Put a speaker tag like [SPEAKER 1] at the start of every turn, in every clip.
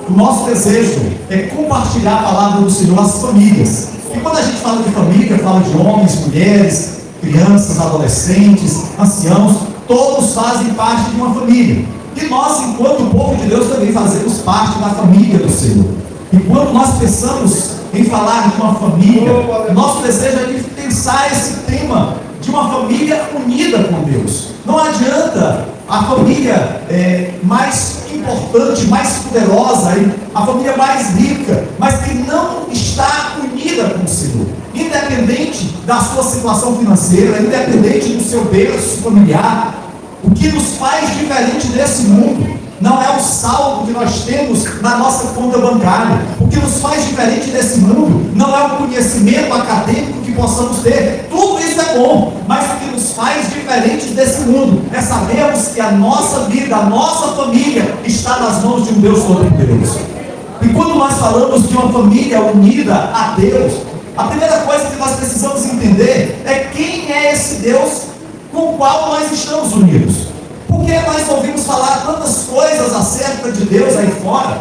[SPEAKER 1] o nosso desejo é compartilhar a palavra do Senhor às famílias. E quando a gente fala de família, fala de homens, mulheres, crianças, adolescentes, anciãos, todos fazem parte de uma família. E nós, enquanto povo de Deus, também fazemos parte da família do Senhor. E quando nós pensamos em falar de uma família, nosso desejo é de pensar esse tema de uma família unida com Deus. Não adianta a família mais importante, mais poderosa, a família mais rica, mas que não está unida com o Senhor. Independente da sua situação financeira, independente do seu berço familiar, o que nos faz diferente desse mundo não é o saldo que nós temos na nossa conta bancária. O que nos faz diferente desse mundo não é o conhecimento acadêmico que possamos ter. Tudo isso é bom, mas o que nos faz diferentes desse mundo é sabermos que a nossa vida, a nossa família está nas mãos de um Deus Todo-Poderoso. E quando nós falamos de uma família unida a Deus, a primeira coisa que nós precisamos entender é quem é esse Deus com o qual nós estamos unidos. Porque nós ouvimos falar tantas coisas acerca de Deus aí fora,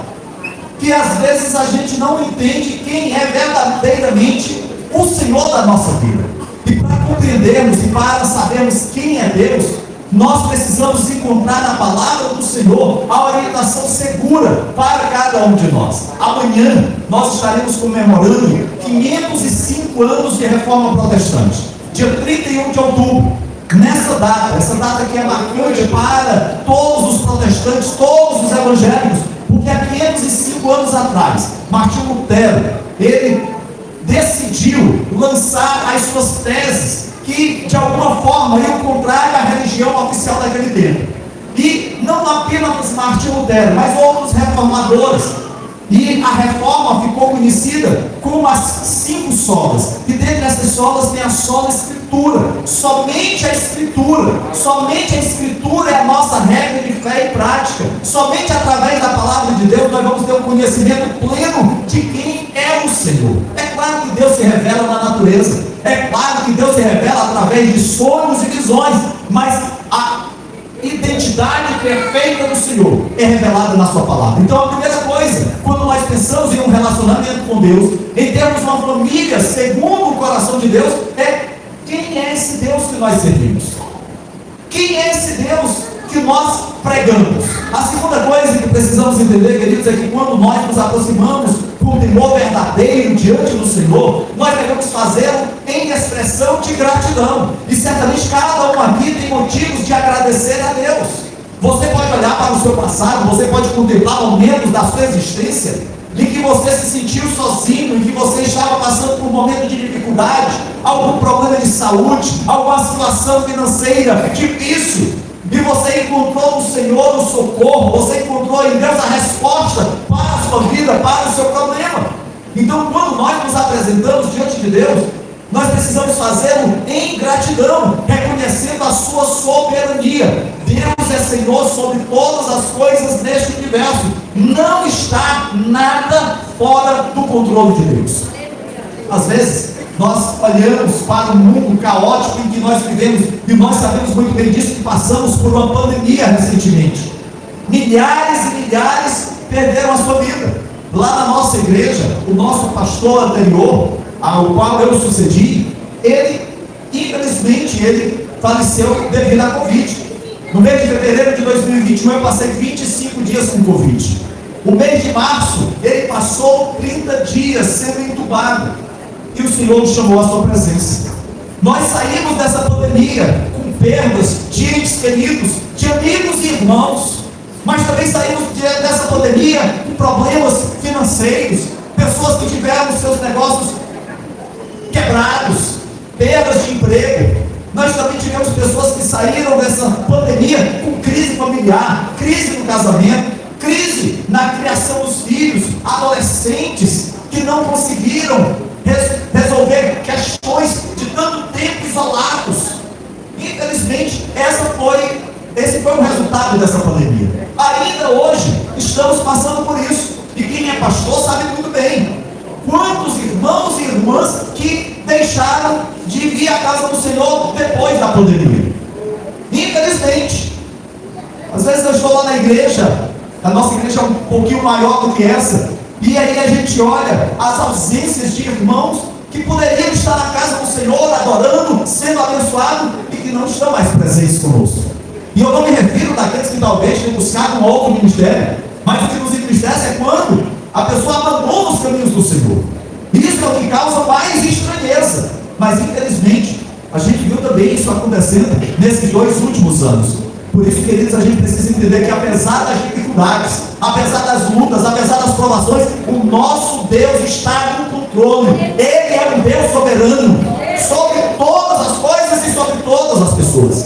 [SPEAKER 1] que às vezes a gente não entende quem é verdadeiramente o Senhor da nossa vida. E para compreendermos e para sabermos quem é Deus, nós precisamos encontrar na palavra do Senhor a orientação segura para cada um de nós. Amanhã nós estaremos comemorando 505 anos de Reforma Protestante, dia 31 de outubro. Nessa data, essa data que é marcante para todos os protestantes, todos os evangélicos, porque há 505 anos atrás, Martinho Lutero, ele decidiu lançar as suas teses que de alguma forma iam contrário à religião oficial daquele tempo. E não apenas Martinho Lutero, mas outros reformadores. E a reforma ficou conhecida como as 5 solas. E dentre essas solas tem a sola Escritura. Somente a Escritura é a nossa regra de fé e prática. Somente através da palavra de Deus nós vamos ter um conhecimento pleno de quem é o Senhor. É claro que Deus se revela na natureza. É claro que Deus se revela através de sonhos e visões. Mas a identidade perfeita do Senhor é revelada na sua palavra. Então a primeira coisa, quando nós pensamos em um relacionamento com Deus, em termos de uma família segundo o coração de Deus, é quem é esse Deus que nós servimos? Quem é esse Deus que nós pregamos? A segunda coisa que precisamos entender, queridos, é que quando nós nos aproximamos com temor verdadeiro diante do Senhor, nós devemos fazê-lo em expressão de gratidão. E certamente cada um aqui tem motivos de agradecer a Deus. Você pode olhar para o seu passado, você pode contemplar momentos da sua existência em que você se sentiu sozinho, em que você estava passando por um momento de dificuldade, algum problema de saúde, alguma situação financeira difícil, e você encontrou no Senhor o socorro, você encontrou em Deus a resposta para a sua vida, para o seu problema. Então, quando nós nos apresentamos diante de Deus, nós precisamos fazê-lo em gratidão, reconhecendo a sua soberania. Deus é Senhor sobre todas as coisas neste universo. Não está nada fora do controle de Deus. Às vezes, nós olhamos para o mundo caótico em que nós vivemos, e nós sabemos muito bem disso, que passamos por uma pandemia recentemente. Milhares e milhares perderam a sua vida. Lá na nossa igreja, o nosso pastor anterior, ao qual eu sucedi, ele, infelizmente, ele faleceu devido à Covid. No mês de fevereiro de 2021, eu passei 25 dias com Covid. O mês de março, ele passou 30 dias sendo entubado. E o Senhor nos chamou à sua presença. Nós saímos dessa pandemia com perdas de entes queridos, de amigos e irmãos, mas também saímos dessa pandemia com problemas financeiros, pessoas que tiveram seus negócios quebrados, perdas de emprego. Nós também tivemos pessoas que saíram dessa pandemia com crise familiar, crise no casamento, crise na criação dos filhos, adolescentes que não conseguiram resolver questões de tanto tempo isolados. Infelizmente, esse foi o resultado dessa pandemia. Ainda hoje estamos passando por isso, e quem é pastor sabe muito bem quantos irmãos e irmãs que deixaram de vir à casa do Senhor depois da pandemia. Infelizmente, às vezes eu estou lá na igreja A nossa igreja é um pouquinho maior do que essa. E aí a gente olha as ausências de irmãos que poderiam estar na casa do Senhor, adorando, sendo abençoados, e que não estão mais presentes conosco. E eu não me refiro daqueles que talvez tenham buscado um outro ministério, mas o que nos entristece é quando a pessoa abandona os caminhos do Senhor. Isso é o que causa mais estranheza. Mas infelizmente, a gente viu também isso acontecendo nesses 2 últimos anos. Por isso, queridos, a gente precisa entender que apesar das dificuldades, apesar das lutas, apesar das provações, o nosso Deus está no controle. Ele é um Deus soberano sobre todas as coisas e sobre todas as pessoas.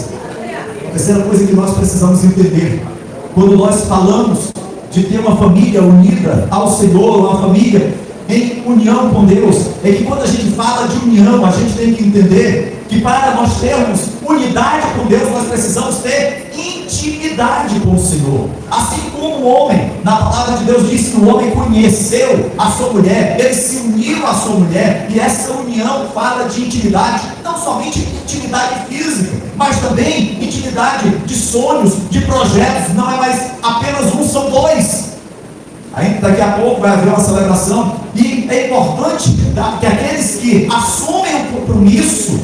[SPEAKER 1] A terceira coisa que nós precisamos entender, quando nós falamos de ter uma família unida ao Senhor, uma família em união com Deus, é que quando a gente fala de união, a gente tem que entender que para nós termos unidade com Deus, nós precisamos ter intimidade com o Senhor. Assim como o homem, na palavra de Deus diz que o homem conheceu a sua mulher, ele se uniu à sua mulher, e essa união fala de intimidade, não somente intimidade física, mas também intimidade de sonhos, de projetos. Não é mais apenas um, são 2. Aí, daqui a pouco vai haver uma celebração, e é importante que aqueles que assumem o compromisso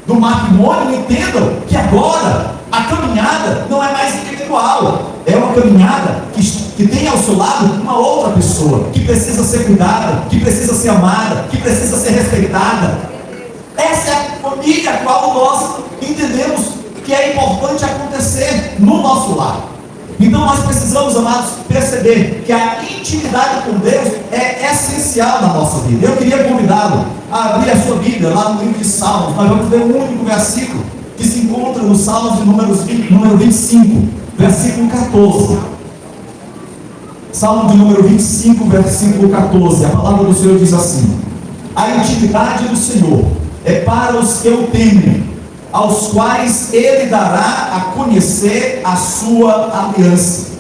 [SPEAKER 1] do matrimônio entendam que agora a caminhada não é mais individual, é uma caminhada que tem ao seu lado uma outra pessoa, que precisa ser cuidada, que precisa ser amada, que precisa ser respeitada. Essa é a família a qual nós entendemos que é importante acontecer no nosso lar. Então nós precisamos, amados, perceber que a intimidade com Deus é essencial na nossa vida. Eu queria convidá-lo a abrir a sua Bíblia lá no livro de Salmos. Nós vamos ver um único versículo que se encontra no Salmos de número 25, versículo 14. Salmo de número 25, versículo 14. A palavra do Senhor diz assim: a intimidade do Senhor é para os que o temem, aos quais Ele dará a conhecer a sua aliança.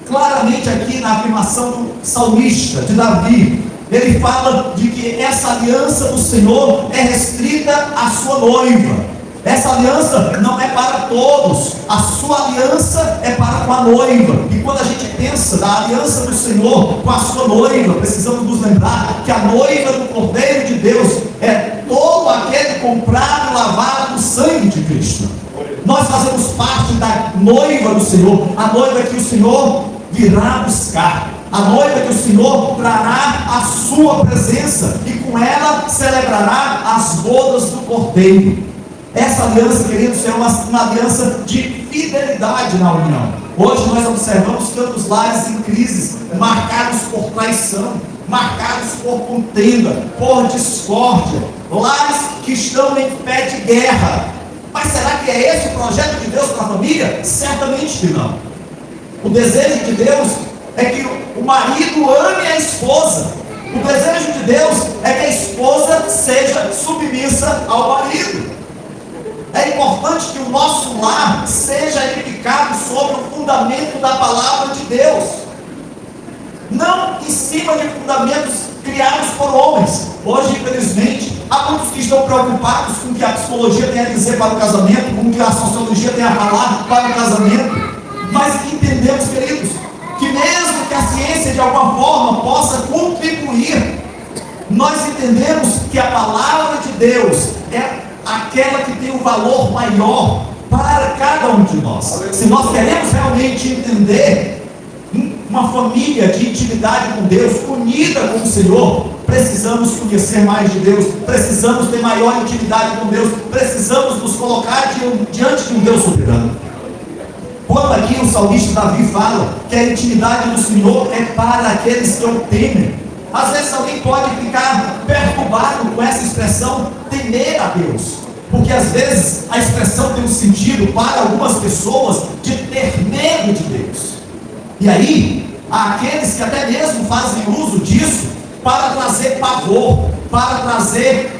[SPEAKER 1] Claramente aqui na afirmação do salmista, de Davi, ele fala de que essa aliança do Senhor é restrita à sua noiva. Essa aliança não é para todos, a sua aliança é para com a noiva. E quando a gente pensa da aliança do Senhor com a sua noiva, precisamos nos lembrar que a noiva do Cordeiro de Deus é todo aquele comprado e lavado no sangue de Cristo. Nós fazemos parte da noiva do Senhor, a noiva que o Senhor virá buscar, a noiva que o Senhor trará a sua presença e com ela celebrará as bodas do Cordeiro. Essa aliança, queridos, é uma aliança de fidelidade na união. Hoje nós observamos tantos lares em crises, marcados por traição, marcados por contenda, por discórdia, lares que estão em pé de guerra. Mas será que é esse o projeto de Deus para a família? Certamente que não. O desejo de Deus é que o marido ame a esposa. O desejo de Deus é que a esposa seja submissa ao marido. É importante que o nosso lar seja edificado sobre o fundamento da palavra de Deus, não em cima de fundamentos criados por homens. Hoje, infelizmente, há muitos que estão preocupados com o que a psicologia tem a dizer para o casamento, com o que a sociologia tem a falar para o casamento. Mas entendemos, queridos, que mesmo que a ciência de alguma forma possa contribuir, nós entendemos que a palavra de Deus é aquela que tem um valor maior para cada um de nós. Se nós queremos realmente entender uma família de intimidade com Deus, unida com o Senhor, precisamos conhecer mais de Deus, precisamos ter maior intimidade com Deus, precisamos nos colocar diante de um Deus soberano. Quando aqui o salmista Davi fala que a intimidade do Senhor é para aqueles que o temem, às vezes alguém pode ficar perturbado com essa expressão, temer a Deus, porque às vezes a expressão tem um sentido para algumas pessoas de ter medo de Deus. E aí, há aqueles que até mesmo fazem uso disso para trazer pavor, para trazer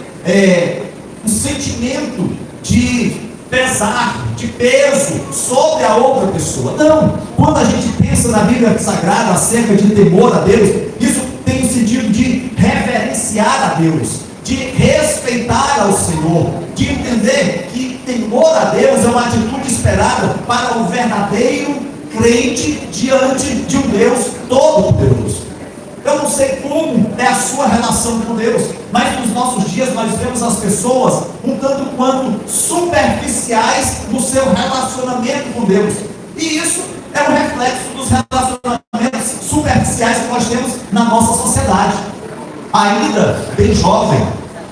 [SPEAKER 1] um sentimento de pesar, de peso sobre a outra pessoa. Não, quando a gente pensa na Bíblia Sagrada acerca de temor a Deus, isso tem o sentido de reverenciar a Deus, de respeitar ao Senhor, de entender que temor a Deus é uma atitude esperada para o verdadeiro crente diante de um Deus todo-poderoso. Eu não sei como é a sua relação com Deus, mas nos nossos dias nós vemos as pessoas um tanto quanto superficiais no seu relacionamento com Deus. E isso é um reflexo dos relacionamentos superficiais que nós temos na nossa sociedade. Ainda bem jovem,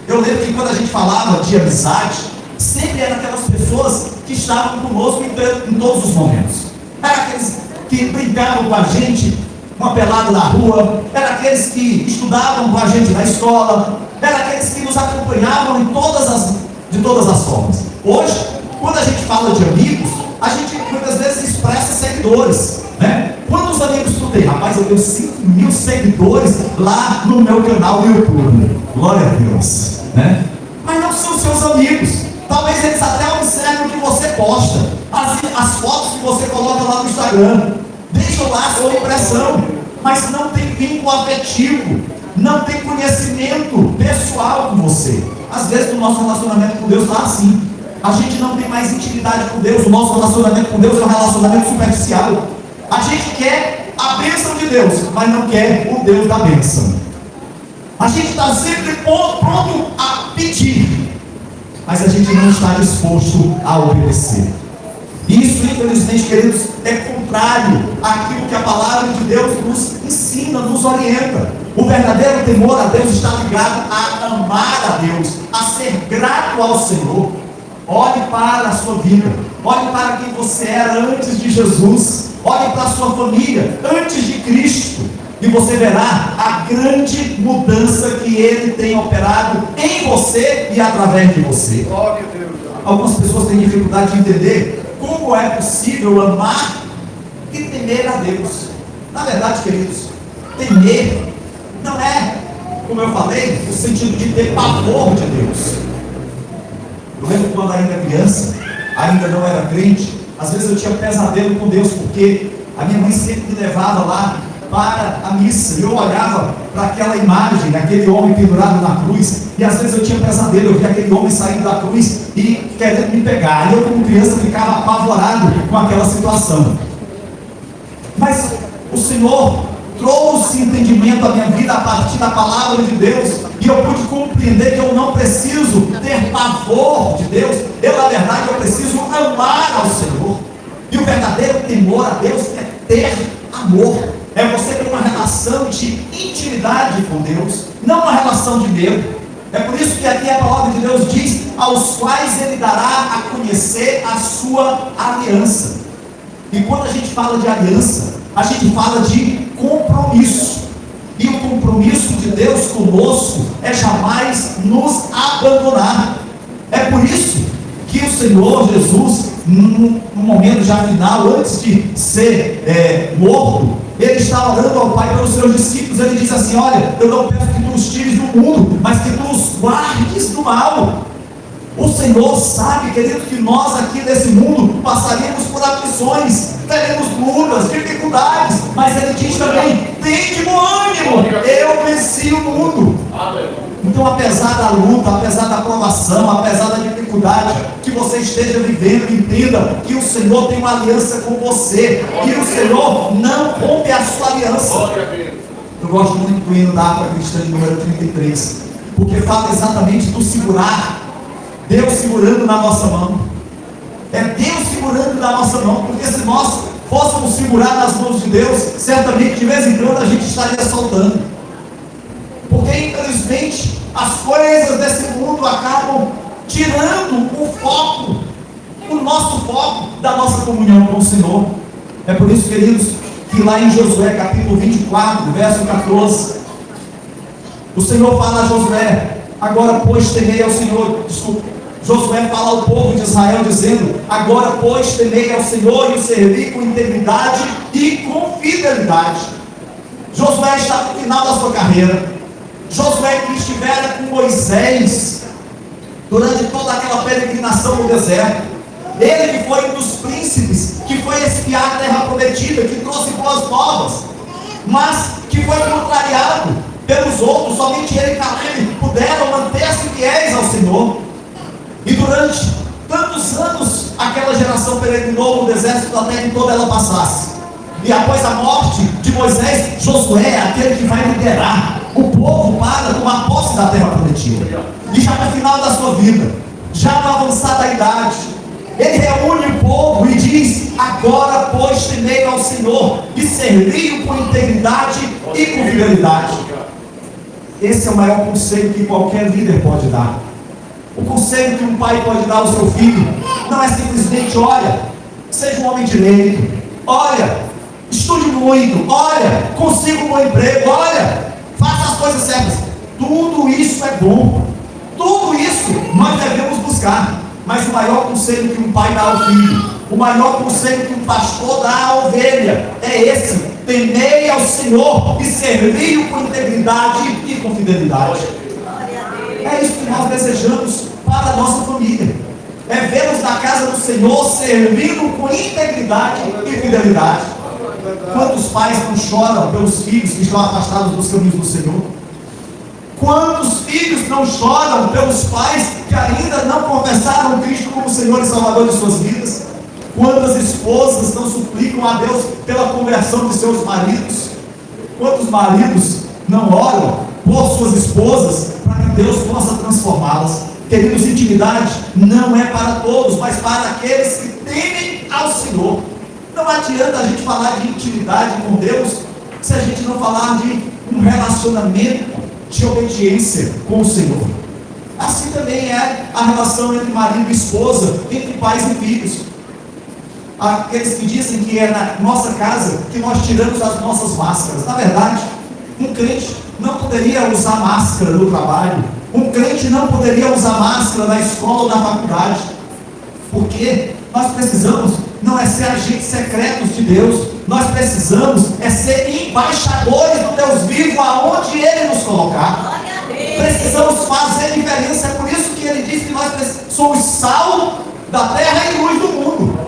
[SPEAKER 1] eu lembro que quando a gente falava de amizade, sempre eram aquelas pessoas que estavam conosco em todos os momentos. Eram aqueles que brincavam com a gente, uma pelada na rua, eram aqueles que estudavam com a gente na escola, eram aqueles que nos acompanhavam de todas as formas. Hoje, quando a gente fala de amigos, a gente muitas vezes expressa seguidores, né? Quantos amigos tu tem? Rapaz, eu tenho 5.000 seguidores lá no meu canal do YouTube. Glória a Deus, né? Mas não são seus amigos. Talvez eles até observem o que você posta, as fotos que você coloca lá no Instagram, deixam lá a sua impressão, mas não tem vínculo afetivo, não tem conhecimento pessoal com você. Às vezes o nosso relacionamento com Deus está assim. A gente não tem mais intimidade com Deus. O nosso relacionamento com Deus é um relacionamento superficial. A gente quer a bênção de Deus, mas não quer o Deus da bênção. A gente está sempre pronto a pedir, mas a gente não está disposto a obedecer. Isso, infelizmente, queridos, é contrário àquilo que a palavra de Deus nos ensina, nos orienta. O verdadeiro temor a Deus está ligado a amar a Deus, a ser grato ao Senhor. Olhe para a sua vida, olhe para quem você era antes de Jesus, olhe para a sua família antes de Cristo, e você verá a grande mudança que Ele tem operado em você e através de você. Algumas pessoas têm dificuldade de entender como é possível amar e temer a Deus. Na verdade, queridos, temer não é, como eu falei, o sentido de ter pavor de Deus. Eu lembro quando ainda criança, ainda não era crente, às vezes eu tinha pesadelo com Deus, porque a minha mãe sempre me levava lá para a missa, e eu olhava para aquela imagem, daquele homem pendurado na cruz, e às vezes eu tinha pesadelo, eu via aquele homem saindo da cruz e querendo me pegar, e eu como criança ficava apavorado com aquela situação. Mas o Senhor trouxe entendimento à minha vida a partir da palavra de Deus, e eu pude compreender que eu não preciso ter pavor de Deus, na verdade eu preciso amar ao Senhor. E o verdadeiro temor a Deus é ter amor, é você ter uma relação de intimidade com Deus, não uma relação de medo. É por isso que aqui a palavra de Deus diz: aos quais Ele dará a conhecer a sua aliança. E quando a gente fala de aliança, a gente fala de compromisso. E o compromisso de Deus conosco é jamais nos abandonar. É por isso que o Senhor Jesus, no momento já final, antes de ser morto, Ele está orando ao Pai pelos seus discípulos. Ele diz assim: olha, eu não peço que tu os tires do mundo, mas que tu os guardes do mal. O Senhor sabe, querido, que nós aqui nesse mundo passaremos por aflições, teremos lutas, dificuldades, mas Ele diz também: tem de bom ânimo, eu venci o mundo. Então, apesar da luta, apesar da provação, apesar da dificuldade que você esteja vivendo, entenda que o Senhor tem uma aliança com você, e o Senhor não rompe a sua aliança. Eu gosto muito do hino da Harpa Cristã número 33, porque fala exatamente do segurar. Deus segurando na nossa mão. É Deus segurando na nossa mão, porque se nós fôssemos segurar nas mãos de Deus, certamente de vez em quando a gente estaria soltando. Porque infelizmente as coisas desse mundo acabam tirando o nosso foco da nossa comunhão com o Senhor. É por isso, queridos, que lá em Josué capítulo 24, verso 14, o Senhor fala a Josué: agora pois temei ao Senhor. Josué fala ao povo de Israel dizendo: agora pois temei ao Senhor e o servi com integridade e com fidelidade. Josué está no final da sua carreira. Josué que estivera com Moisés durante toda aquela peregrinação no deserto. Ele que foi um dos príncipes que foi espiar a terra prometida, que trouxe boas novas, mas que foi contrariado pelos outros. Somente ele e Caleb puderam manter-se fiéis ao Senhor. E durante tantos anos aquela geração peregrinou no deserto até que toda ela passasse. E após a morte de Moisés, Josué é aquele que vai liderar o povo para tomar posse da terra prometida. E já no final da sua vida, já na avançada idade, ele reúne o povo e diz: agora pois temei ao Senhor e servi-o com integridade e com fidelidade. Esse é o maior conselho que qualquer líder pode dar. O conselho que um pai pode dar ao seu filho não é simplesmente: olha, seja um homem direito, olha, estude muito, olha, consiga um bom emprego, olha, faça as coisas certas. Tudo isso é bom, tudo isso nós devemos buscar. Mas o maior conselho que um pai dá ao filho, o maior conselho que um pastor dá à ovelha é esse: temei ao Senhor e servi-o com integridade e com fidelidade. É isso que nós desejamos para a nossa família, é vermos na casa do Senhor servindo com integridade e fidelidade. Quantos pais não choram pelos filhos que estão afastados dos caminhos do Senhor? Quantos filhos não choram pelos pais que ainda não confessaram Cristo como Senhor e Salvador de suas vidas? Quantas esposas não suplicam a Deus pela conversão de seus maridos? Quantos maridos não oram por suas esposas para que Deus possa transformá-las? Queridos, intimidade não é para todos, mas para aqueles que temem ao Senhor. Não adianta a gente falar de intimidade com Deus se a gente não falar de um relacionamento de obediência com o Senhor. Assim também é a relação entre marido e esposa, entre pais e filhos. Aqueles que dizem que é na nossa casa que nós tiramos as nossas máscaras. Na verdade, um crente não poderia usar máscara no trabalho, um crente não poderia usar máscara na escola ou na faculdade, porque nós precisamos não é ser agentes secretos de Deus, nós precisamos é ser embaixadores do Deus vivo aonde Ele nos colocar. Precisamos fazer diferença. É por isso que Ele diz que nós somos sal da terra e luz do mundo.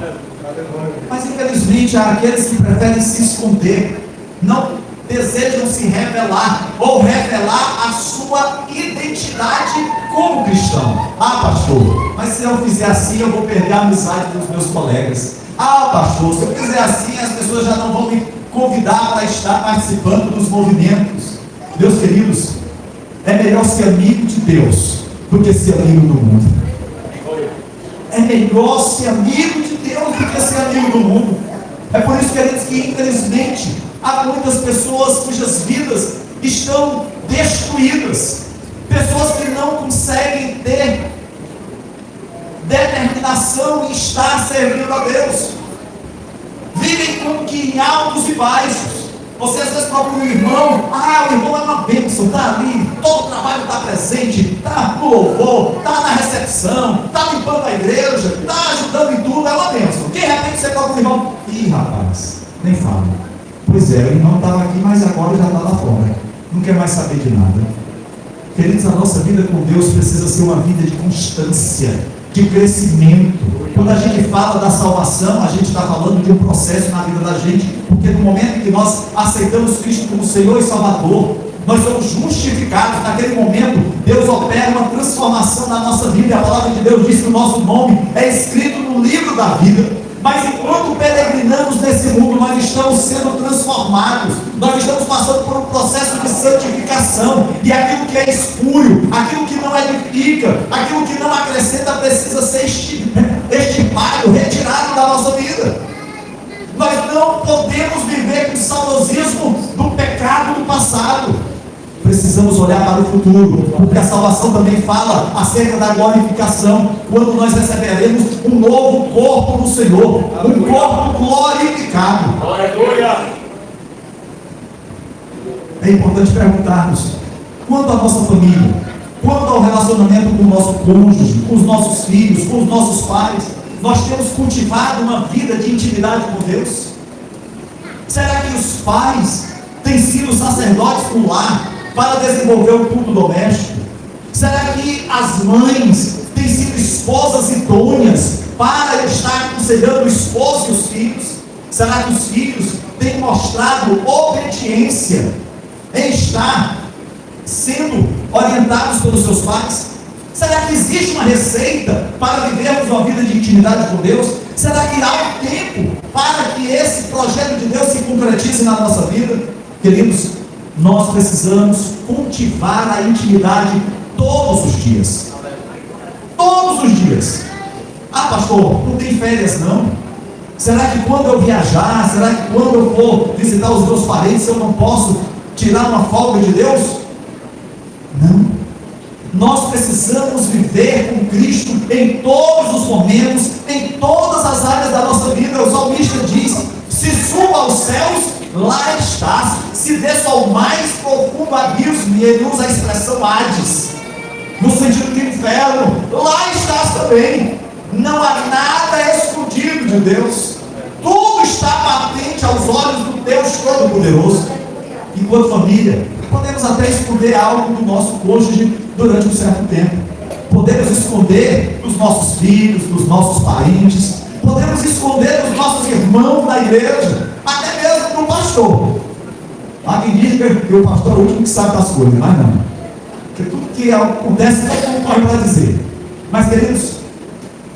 [SPEAKER 1] Mas infelizmente há aqueles que preferem se esconder, não desejam se revelar ou revelar a sua identidade como cristão. Ah, pastor, mas se eu fizer assim eu vou perder a amizade dos meus colegas. Ah, pastor, se eu fizer assim as pessoas já não vão me convidar para estar participando dos movimentos. Meus queridos, é melhor ser amigo de Deus do que ser amigo do mundo. É melhor ser amigo de Deus do que ser amigo do mundo. É por isso, queridos, que infelizmente há muitas pessoas cujas vidas estão destruídas, pessoas que não conseguem ter determinação em estar servindo a Deus, vivem como que em altos e baixos. Você às vezes procura um irmão, o irmão é uma bênção, está ali, todo o trabalho está presente, está no louvor, está na recepção, está limpando a igreja, está ajudando em tudo, é uma bênção. De repente você procura um irmão, rapaz, nem fala. Pois é, o irmão estava aqui, mas agora já está lá fora, não quer mais saber de nada. Queridos, a nossa vida com Deus precisa ser uma vida de constância, de crescimento. Quando a gente fala da salvação, a gente está falando de um processo na vida da gente, porque no momento em que nós aceitamos Cristo como Senhor e Salvador, nós somos justificados. Naquele momento, Deus opera uma transformação na nossa vida, e a palavra de Deus diz que o nosso nome é escrito no livro da vida. Mas enquanto peregrinamos nesse mundo, nós estamos sendo transformados, nós estamos passando por um processo de santificação, e aquilo que é espúrio, aquilo que não edifica, aquilo que não acrescenta, precisa ser extirpado, retirado da nossa vida. Nós não podemos viver com o saudosismo do pecado do passado. Precisamos olhar para o futuro, porque a salvação também fala acerca da glorificação, quando nós receberemos um novo corpo do Senhor, um corpo glorificado. É importante perguntarmos, quanto à nossa família, quanto ao relacionamento com o nosso cônjuge, com os nossos filhos, com os nossos pais, nós temos cultivado uma vida de intimidade com Deus? Será que os pais têm sido sacerdotes no lar para desenvolver o culto doméstico? Será que as mães têm sido esposas idôneas para estar aconselhando o esposo e os filhos? Será que os filhos têm mostrado obediência em estar sendo orientados pelos seus pais? Será que existe uma receita para vivermos uma vida de intimidade com Deus? Será que há um tempo para que esse projeto de Deus se concretize na nossa vida? Queridos, nós precisamos cultivar a intimidade todos os dias. Todos os dias. Ah, pastor, não tem férias não? Será que quando eu viajar, será que quando eu for visitar os meus parentes, eu não posso tirar uma folga de Deus? Não. Nós precisamos viver com Cristo em todos os momentos, em todas as áreas da nossa vida. O salmista diz: se suba aos céus, lá estás. Se desça ao mais profundo abismo, e ele usa a expressão Hades, no sentido de inferno, lá estás também. Não há nada escondido de Deus. Tudo está patente aos olhos do Deus Todo-Poderoso. Enquanto família, podemos até esconder algo do nosso cônjuge durante um certo tempo. Podemos esconder dos nossos filhos, dos nossos parentes. Podemos esconder dos nossos irmãos da igreja, até mesmo do pastor. Há quem diga que o pastor é o último que sabe das coisas, mas não. Porque tudo que acontece, todo mundo pode para dizer. Mas, queridos,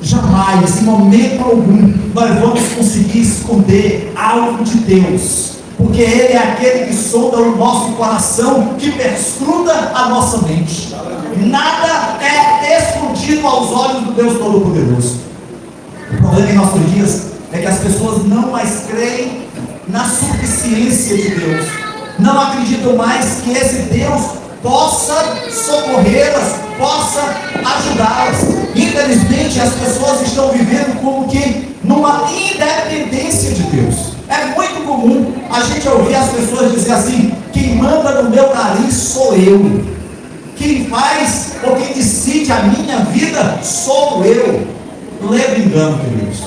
[SPEAKER 1] jamais, em momento algum, nós vamos conseguir esconder algo de Deus, porque Ele é aquele que sonda o nosso coração, que perscruta a nossa mente. Nada é escondido aos olhos do Deus Todo-Poderoso. O problema em nossos dias é que as pessoas não mais creem na suficiência de Deus, não acreditam mais que esse Deus possa socorrê-las, possa ajudá-las. Infelizmente, as pessoas estão vivendo como que numa independência de Deus. É muito comum a gente ouvir as pessoas dizer assim: quem manda no meu nariz sou eu, quem faz ou quem decide a minha vida sou eu. Leve engano, queridos.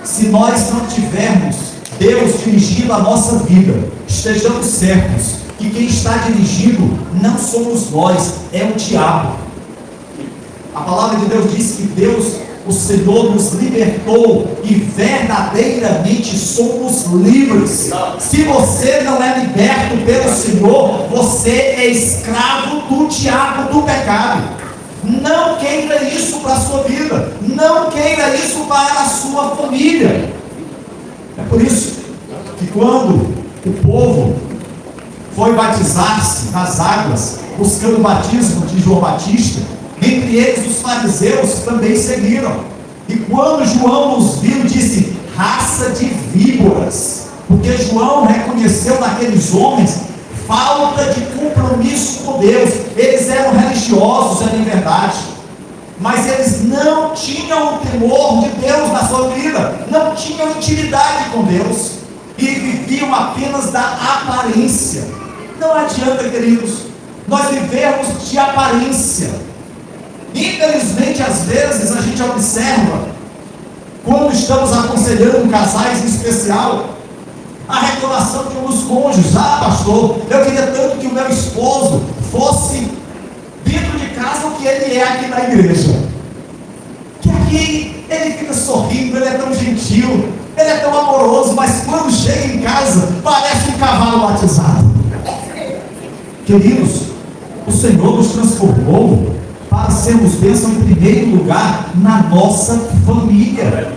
[SPEAKER 1] Se nós não tivermos Deus dirigindo a nossa vida, estejamos certos que quem está dirigindo não somos nós, é o diabo. A palavra de Deus diz que Deus, o Senhor, nos libertou e verdadeiramente somos livres. Se você não é liberto pelo Senhor, você é escravo do diabo, do pecado. Não queira isso para a sua vida, não queira isso para a sua família. É por isso que quando o povo foi batizar-se nas águas, buscando o batismo de João Batista, entre eles os fariseus também seguiram. E quando João os viu, disse: raça de víboras, porque João reconheceu naqueles homens falta de compromisso com Deus. Eles eram religiosos, era em verdade, mas eles não tinham o temor de Deus na sua vida, não tinham intimidade com Deus, e viviam apenas da aparência. Não adianta, queridos, nós vivermos de aparência. Infelizmente, às vezes a gente observa, quando estamos aconselhando casais em especial, a reclamação de um dos cônjuges: ah, pastor, eu queria tanto que o meu esposo fosse dentro de casa o que ele é aqui na igreja, que aqui ele fica sorrindo, ele é tão gentil, ele é tão amoroso, mas quando chega em casa parece um cavalo batizado. Queridos, o Senhor nos transformou para sermos bênção em primeiro lugar na nossa família.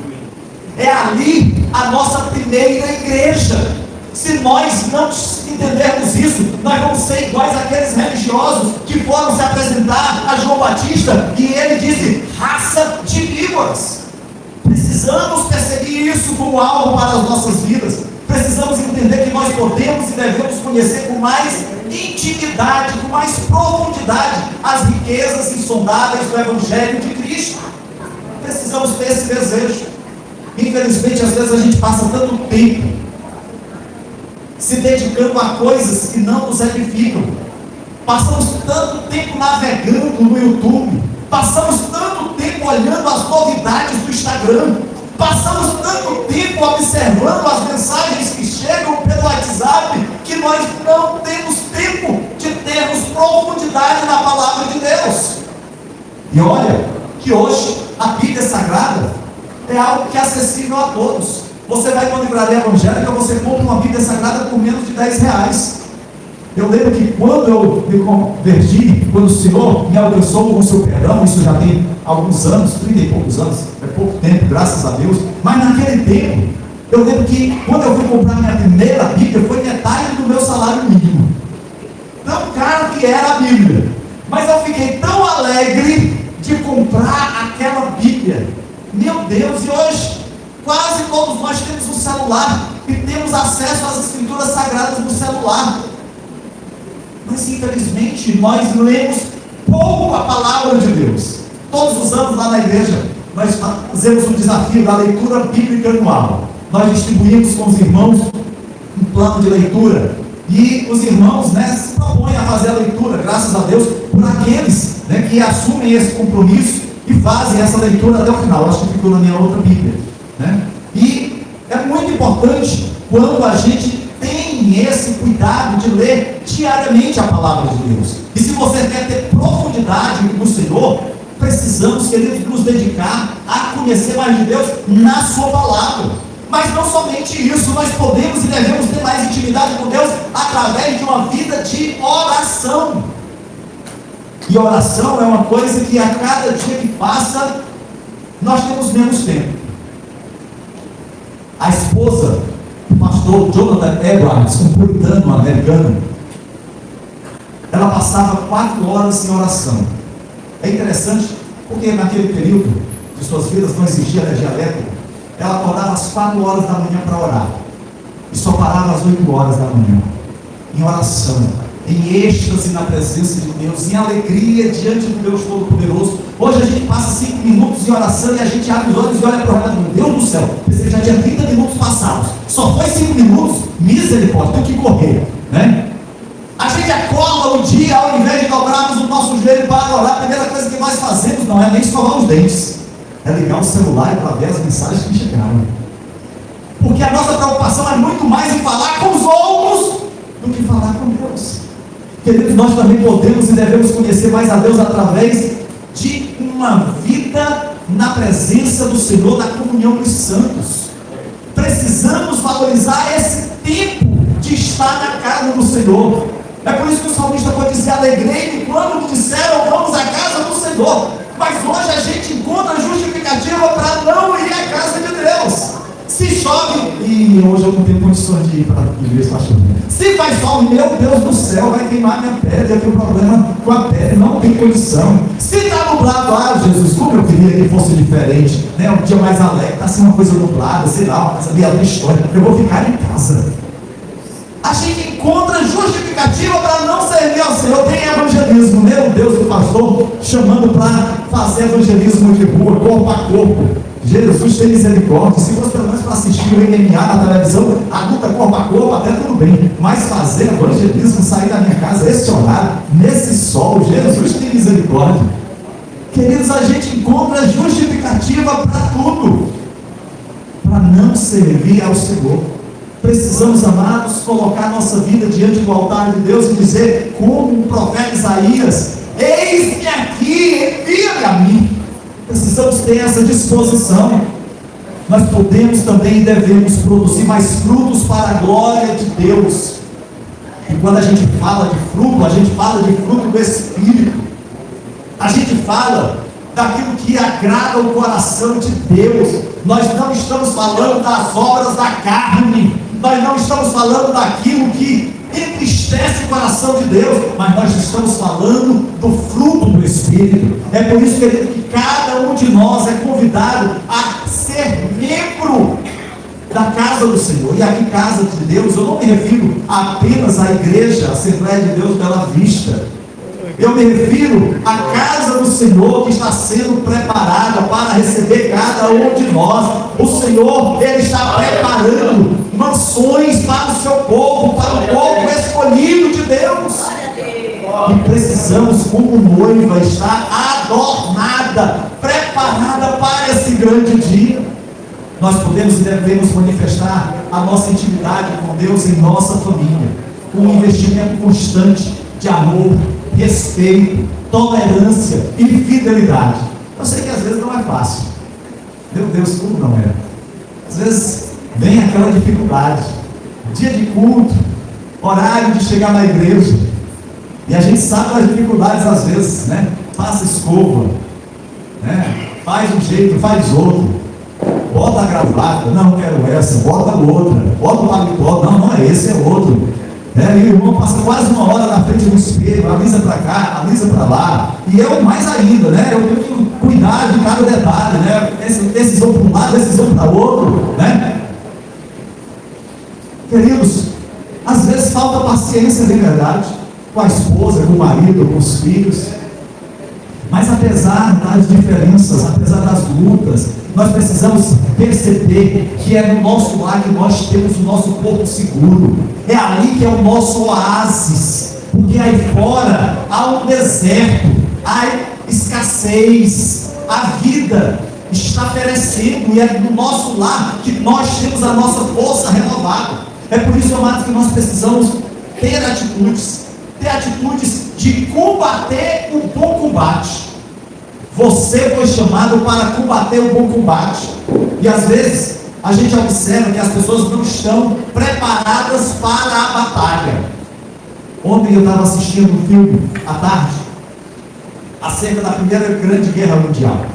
[SPEAKER 1] É ali a nossa primeira igreja. Se nós não entendermos isso, nós vamos ser iguais àqueles religiosos que foram se apresentar a João Batista e ele disse: raça de víboras. Precisamos perseguir isso como algo para as nossas vidas. Precisamos entender que nós podemos e devemos conhecer com mais intimidade, com mais profundidade, as riquezas insondáveis do Evangelho de Cristo. Precisamos ter esse desejo. Infelizmente, às vezes a gente passa tanto tempo se dedicando a coisas que não nos edificam. Passamos tanto tempo navegando no YouTube, passamos tanto tempo olhando as novidades do Instagram, passamos tanto tempo observando as mensagens que chegam pelo WhatsApp, que nós não temos tempo de termos profundidade na palavra de Deus. E olha que hoje a Bíblia Sagrada é algo que é acessível a todos. Você vai numa livraria evangélica, você compra uma Bíblia Sagrada por menos de R$10. Eu lembro que quando eu me converti, quando o Senhor me alcançou com o seu perdão, isso já tem alguns anos, 30 e poucos anos, é pouco tempo, graças a Deus, mas naquele tempo, eu lembro que quando eu fui comprar minha primeira Bíblia, foi metade do meu salário mínimo. Tão caro que era a Bíblia. Mas eu fiquei tão alegre de comprar aquela Bíblia. Meu Deus, e hoje quase todos nós temos um celular e temos acesso às escrituras sagradas no celular. Mas infelizmente nós lemos pouco a palavra de Deus. Todos os anos lá na igreja nós fazemos um desafio da leitura bíblica anual. Nós distribuímos com os irmãos um plano de leitura. E os irmãos, se propõem a fazer a leitura, graças a Deus, por aqueles, que assumem esse compromisso e fazem essa leitura até o final. Acho que ficou na minha outra Bíblia. E é muito importante quando a gente tem esse cuidado de ler diariamente a palavra de Deus. E se você quer ter profundidade no Senhor, precisamos, queridos, nos dedicar a conhecer mais de Deus na sua palavra. Mas não somente isso, nós podemos e devemos ter mais intimidade com Deus através de uma vida de oração. E oração é uma coisa que a cada dia que passa, nós temos menos tempo. A esposa do pastor Jonathan Edwards, um puritano americano, ela passava 4 horas em oração. É interessante, porque naquele período de suas vidas não existia energia elétrica. Ela acordava às 4 horas da manhã para orar, e só parava às 8 horas da manhã, em oração, em êxtase na presença de Deus, em alegria diante do Deus Todo-Poderoso. Hoje a gente passa 5 minutos em oração e a gente abre os olhos e olha para o relógio, meu Deus do céu, você já tinha 30 minutos passados, só foi 5 minutos, misericórdia, tem que correr, A gente acorda o dia, ao invés de dobrarmos o nosso joelho para orar, a primeira coisa que nós fazemos não é nem escovar os dentes, é ligar o celular para ver as mensagens que chegaram. Porque a nossa preocupação é muito mais em falar com os outros do que falar com Deus. Queridos, nós também podemos e devemos conhecer mais a Deus através de uma vida na presença do Senhor, na comunhão dos santos. Precisamos valorizar esse tempo de estar na casa do Senhor. É por isso que o salmista pode dizer: alegrei-me quando me disseram, vamos à casa do Senhor. Mas hoje a gente encontra justificativa para não ir à casa de Deus. Se chove, e hoje eu não tenho condições de ir para a igreja, pastor. Se faz sol, meu Deus do céu, vai queimar minha pele, eu tenho problema com a pele, não tem condição. Se está nublado, Jesus, como eu queria que fosse diferente, um dia mais alegre, está assim uma coisa nublada, sei lá, uma coisa meio história, eu vou ficar em casa. A gente encontra justificativa para não servir ao Senhor. Tem evangelismo, meu Deus, do pastor chamando para fazer evangelismo de rua, corpo a corpo. Jesus tem misericórdia. Se fosse pelo menos para assistir o MMA na televisão, a luta corpo a corpo, até tudo bem. Mas fazer evangelismo, sair da minha casa esse horário, nesse sol, Jesus tem misericórdia. Queridos, a gente encontra justificativa para tudo, para não servir ao Senhor. Precisamos, amados, colocar nossa vida diante do altar de Deus e dizer, como o profeta Isaías: eis-me aqui, envia-me a mim. Precisamos ter essa disposição. Nós podemos também e devemos produzir mais frutos para a glória de Deus. E quando a gente fala de fruto, a gente fala de fruto do Espírito. A gente fala daquilo que agrada o coração de Deus. Nós não estamos falando das obras da carne. Nós não estamos falando daquilo que entristece o coração de Deus, mas nós estamos falando do fruto do Espírito. É por isso, querido, que cada um de nós é convidado a ser membro da casa do Senhor. E aqui, casa de Deus, eu não me refiro apenas à igreja, à Assembleia de Deus Bela Vista. Eu me refiro à casa do Senhor que está sendo preparada para receber cada um de nós. O Senhor, Ele está preparando mansões para o seu povo, para o povo escolhido de Deus. E precisamos, como noiva, estar adornada, preparada para esse grande dia. Nós podemos e devemos manifestar a nossa intimidade com Deus em nossa família, com um investimento constante de amor, respeito, tolerância e fidelidade. Eu sei que às vezes não é fácil. Meu Deus, tudo não é. Às vezes vem aquela dificuldade. Dia de culto, horário de chegar na igreja. E a gente sabe das dificuldades às vezes, né? Passa escova, né? Faz um jeito, faz outro. Bota a gravata, não quero essa, bota outra. Bota o paletó, não é esse, é outro. E o irmão passa quase uma hora na frente do espelho, alisa para cá, alisa para lá. E eu mais ainda, né? Eu tenho que cuidar de cada detalhe, né? Esses vão para um lado, esses vão para outro, né? Queridos, às vezes falta paciência de verdade, com a esposa, com o marido, com os filhos. Mas apesar das diferenças, apesar das lutas, nós precisamos perceber que é no nosso lar que nós temos o nosso porto seguro. É ali que é o nosso oásis. Porque aí fora há um deserto, há escassez, a vida está perecendo. E é no nosso lar que nós temos a nossa força renovada. É por isso, amados, que nós precisamos ter atitudes de combater o bom combate. Você foi chamado para combater o bom combate. E às vezes a gente observa que as pessoas não estão preparadas para a batalha. Ontem eu estava assistindo um filme à tarde acerca da Primeira Grande Guerra Mundial.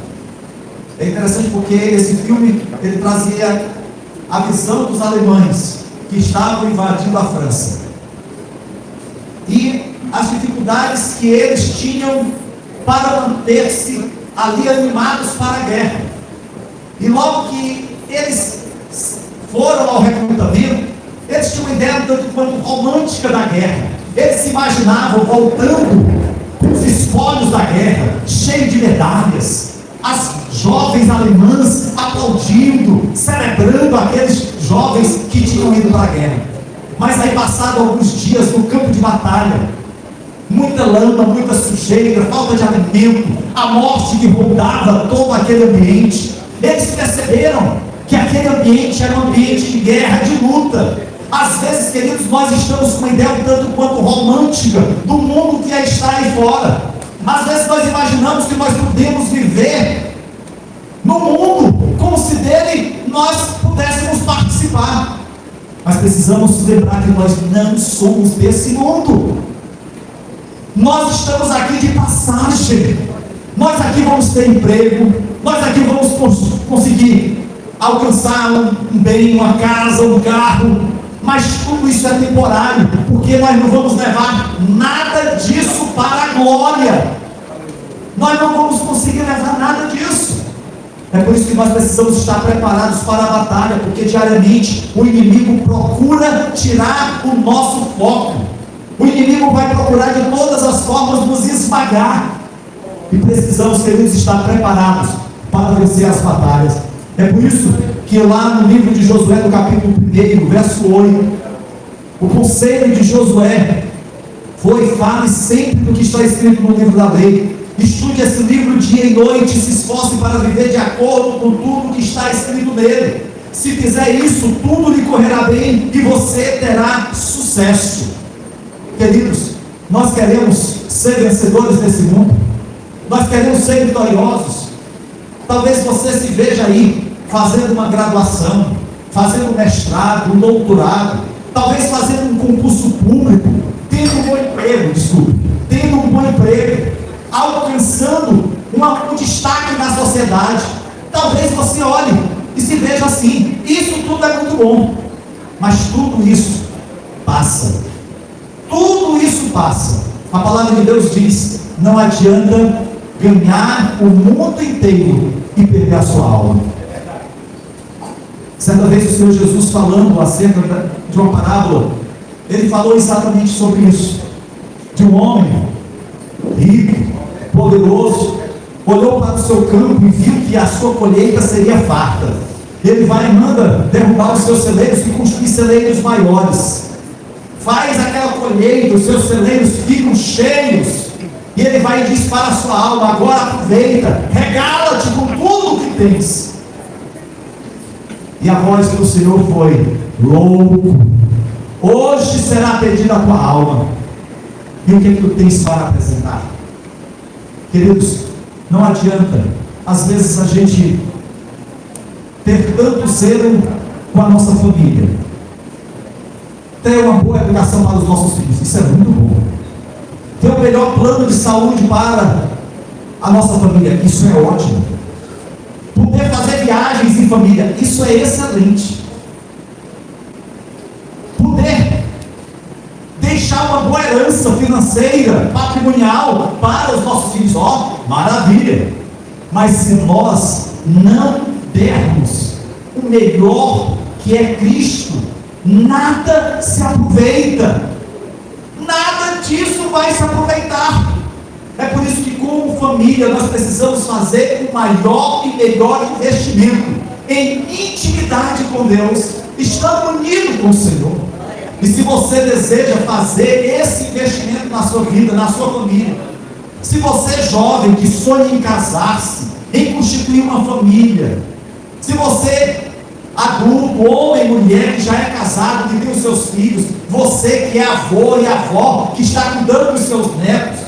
[SPEAKER 1] É interessante porque esse filme ele trazia a visão dos alemães que estavam invadindo a França e as dificuldades que eles tinham para manter-se ali animados para a guerra. E logo que eles foram ao recrutamento, eles tinham uma ideia tanto quanto romântica da guerra. Eles se imaginavam voltando com os espólios da guerra, cheio de medalhas, as jovens alemãs aplaudindo, celebrando aqueles jovens que tinham ido para a guerra. Mas aí, passado alguns dias no campo de batalha, muita lama, muita sujeira, falta de alimento, a morte que rondava todo aquele ambiente, eles perceberam que aquele ambiente era um ambiente de guerra, de luta. Às vezes, queridos, nós estamos com uma ideia um tanto quanto romântica do mundo que está aí fora. Às vezes nós imaginamos que nós podemos viver no mundo como se dele nós pudéssemos participar. Mas precisamos lembrar que nós não somos desse mundo. Nós estamos aqui de passagem. Nós aqui vamos ter emprego. Nós aqui vamos conseguir alcançar um bem, uma casa, um carro. Mas tudo isso é temporário, porque nós não vamos levar nada disso para a glória. Nós não vamos conseguir levar nada disso. É por isso que nós precisamos estar preparados para a batalha, porque diariamente o inimigo procura tirar o nosso foco. O inimigo vai procurar de todas as formas nos esmagar. E precisamos, queridos, estar preparados para vencer as batalhas. É por isso que lá no livro de Josué, no capítulo 1, verso 8, o conselho de Josué foi: fale sempre do que está escrito no livro da lei. Estude esse livro dia e noite, se esforce para viver de acordo com tudo que está escrito nele. Se fizer isso, tudo lhe correrá bem e você terá sucesso. Queridos, nós queremos ser vencedores nesse mundo. Nós queremos ser vitoriosos. Talvez você se veja aí fazendo uma graduação, fazendo um mestrado, um doutorado, talvez fazendo um concurso público, tendo um bom emprego, alcançando um destaque na sociedade. Talvez você olhe e se veja assim: isso tudo é muito bom, mas tudo isso passa. Tudo isso passa. A palavra de Deus diz: não adianta ganhar o mundo inteiro e perder a sua alma. Certa vez o Senhor Jesus, falando acerca de uma parábola, ele falou exatamente sobre isso. De um homem rico, poderoso, olhou para o seu campo e viu que a sua colheita seria farta. Ele vai e manda derrubar os seus celeiros e construir celeiros maiores. Faz aquela colheita, os seus celeiros ficam cheios. E ele vai e diz para a sua alma: agora aproveita, regala-te com tudo que tens. E a voz do Senhor foi: louco, hoje será perdida a tua alma. E o que tu tens para apresentar? Queridos, não adianta às vezes a gente ter tanto zelo com a nossa família, ter uma boa educação para os nossos filhos. Isso é muito bom. Ter o melhor plano de saúde para a nossa família. Isso é ótimo. Poder fazer viagens em família. Isso é excelente. Poder deixar uma boa herança financeira, patrimonial para os nossos filhos. Ó, maravilha. Mas se nós não dermos o melhor que é Cristo, nada se aproveita. Nada disso vai se aproveitar. É por isso que, como família, nós precisamos fazer o maior e melhor investimento em intimidade com Deus, estando unido com o Senhor. E se você deseja fazer esse investimento na sua vida, na sua família, se você é jovem que sonha em casar-se, em constituir uma família, se você adulto, homem, mulher, que já é casado, que tem os seus filhos, você que é avô e avó, que está cuidando dos seus netos,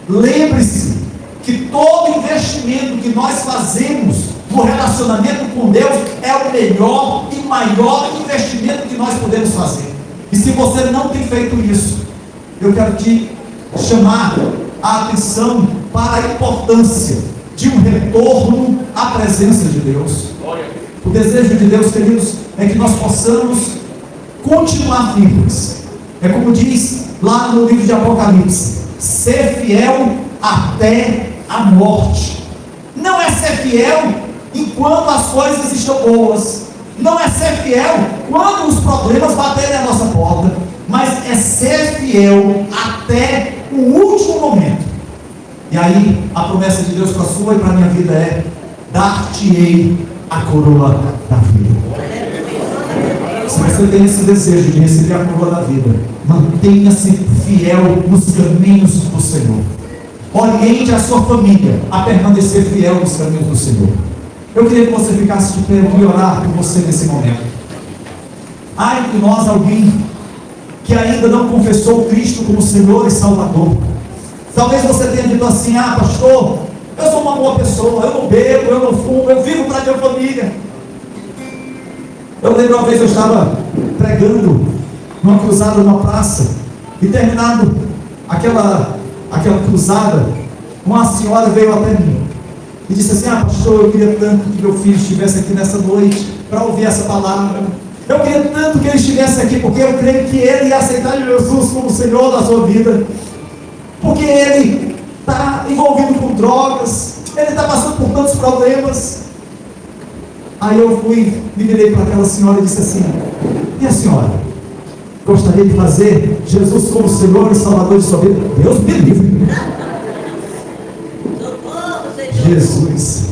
[SPEAKER 1] lembre-se que todo investimento que nós fazemos no relacionamento com Deus é o melhor e maior investimento que nós podemos fazer. E se você não tem feito isso, eu quero te chamar a atenção para a importância de um retorno à presença de Deus. O desejo de Deus, queridos, é que nós possamos continuar firmes. É como diz lá no livro de Apocalipse: ser fiel até a morte. Não é ser fiel enquanto as coisas estão boas, não é ser fiel quando os problemas baterem na nossa porta, mas é ser fiel até o último momento. E aí a promessa de Deus para a sua e para a minha vida é: dar-te-ei a coroa da vida. Se você tem esse desejo de receber a coroa da vida, mantenha-se fiel nos caminhos do Senhor. Oriente a sua família a permanecer fiel nos caminhos do Senhor. Eu queria que você ficasse de pé e orar por você nesse momento. Há entre nós alguém que ainda não confessou Cristo como Senhor e Salvador. Talvez você tenha dito assim: ah, pastor, eu sou uma boa pessoa, eu não bebo, eu não fumo, eu vivo para a minha família. Eu lembro uma vez eu estava pregando numa cruzada numa praça, e terminado aquela cruzada, uma senhora veio até mim e disse assim: ah, pastor, eu queria tanto que meu filho estivesse aqui nessa noite para ouvir essa palavra. Eu queria tanto que ele estivesse aqui, porque eu creio que ele ia aceitar Jesus como Senhor da sua vida, porque ele está envolvido com drogas, ele está passando por tantos problemas. Aí eu me virei para aquela senhora e disse assim: e a senhora gostaria de fazer Jesus como Senhor e Salvador de sua vida? Deus me livre. Jesus.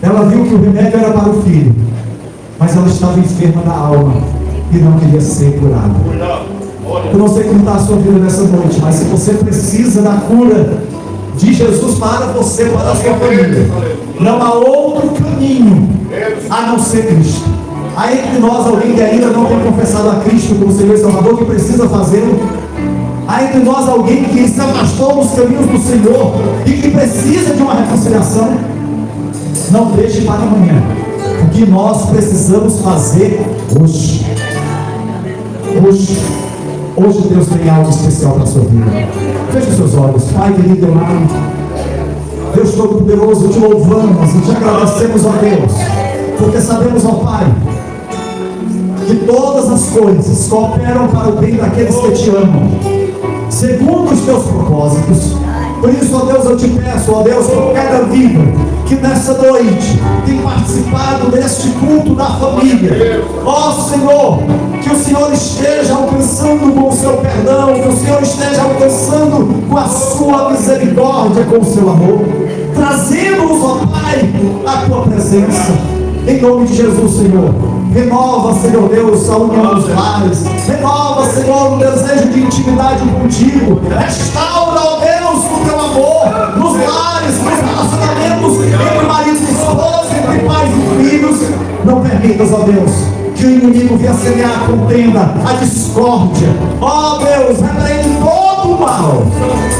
[SPEAKER 1] Ela viu que o remédio era para o filho, mas ela estava enferma da alma e não queria ser curada. Eu não sei como está a sua vida nessa noite, mas se você precisa da cura de Jesus para você, para a sua família, não há outro caminho a não ser Cristo. Há entre nós alguém que ainda não tem confessado a Cristo como Senhor e Salvador, que precisa fazê-lo. Há entre nós alguém que se afastou dos caminhos do Senhor e que precisa de uma reconciliação. Não deixe para amanhã o que nós precisamos fazer hoje. Hoje Deus tem algo especial para a sua vida. Feche os seus olhos. Pai querido, amado, Deus Todo-Poderoso, te louvamos e te agradecemos, ó Deus, porque sabemos, ó Pai, que todas as coisas cooperam para o bem daqueles que te amam, segundo os teus propósitos. Por isso, ó Deus, eu te peço, ó Deus, por cada vida que nessa noite tem participado deste culto da família, ó Senhor, que o Senhor esteja alcançando com o seu perdão, que o Senhor esteja alcançando com a sua misericórdia, com o seu amor, trazendo-os, ó Pai, à tua presença, em nome de Jesus, Senhor. Renova, Senhor Deus, a união dos lares, renova, Senhor, o desejo de intimidade contigo, restaura, ó Deus, o teu amor nos lares, nos relacionamentos entre marido e esposa, entre pais e filhos. Não permitas, ó Deus, que o inimigo venha semear a contenda, a discórdia. Ó Deus, repreende todo o mal.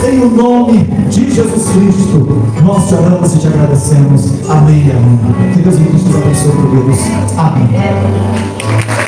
[SPEAKER 1] Em o nome de Jesus Cristo, nós te oramos e te agradecemos. Amém e amém. Que Deus em Cristo abençoe, queridos. Amém.